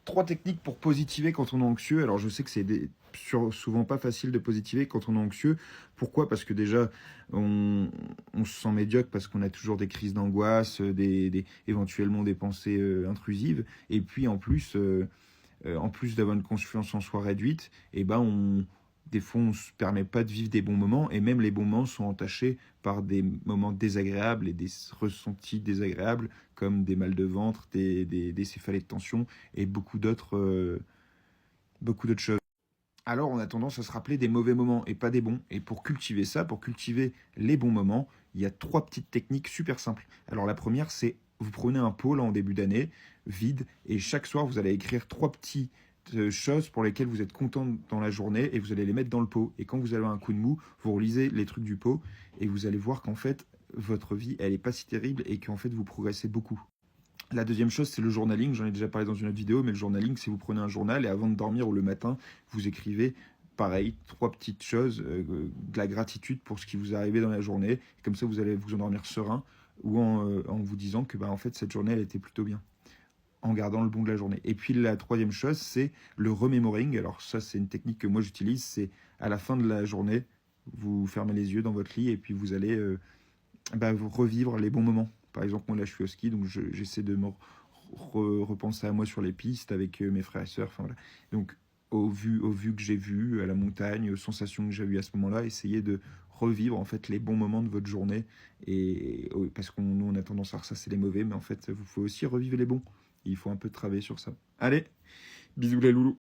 3 techniques pour positiver quand on est anxieux. Alors je sais que c'est souvent pas facile de positiver quand on est anxieux. Pourquoi? Parce que déjà, on se sent médiocre parce qu'on a toujours des crises d'angoisse, éventuellement des pensées intrusives. Et puis en plus d'avoir une confiance en soi réduite, et ben des fois on se permet pas de vivre des bons moments, et même les bons moments sont entachés par des moments désagréables et des ressentis désagréables comme des mal de ventre, des céphalées de tension et beaucoup d'autres choses. Alors on a tendance à se rappeler des mauvais moments et pas des bons. Et pour cultiver ça, pour cultiver les bons moments, il y a 3 petites techniques super simples. Alors la première, c'est vous prenez un pot là en début d'année, vide, et chaque soir vous allez écrire 3 petites choses pour lesquelles vous êtes content dans la journée et vous allez les mettre dans le pot. Et quand vous avez un coup de mou, vous relisez les trucs du pot et vous allez voir qu'en fait votre vie elle est pas si terrible et qu'en fait vous progressez beaucoup. La deuxième chose, c'est le journaling. J'en ai déjà parlé dans une autre vidéo, mais le journaling, c'est vous prenez un journal et avant de dormir ou le matin, vous écrivez, pareil, 3 petites choses, de la gratitude pour ce qui vous est arrivé dans la journée. Et comme ça, vous allez vous endormir serein ou en vous disant que en fait, cette journée, elle était plutôt bien, en gardant le bon de la journée. Et puis la troisième chose, c'est le rememoring. Alors ça, c'est une technique que moi j'utilise. C'est à la fin de la journée, vous fermez les yeux dans votre lit et puis vous allez vous revivre les bons moments. Par exemple, moi là, je suis au ski, donc j'essaie de me repenser à moi sur les pistes avec mes frères et sœurs. Enfin, voilà. Donc, au vu que j'ai vu, à la montagne, aux sensations que j'ai eues à ce moment-là, essayez de revivre en fait les bons moments de votre journée. Et parce nous, on a tendance à ressasser les mauvais, mais en fait, vous pouvez aussi revivre les bons. Il faut un peu travailler sur ça. Allez, bisous les loulous.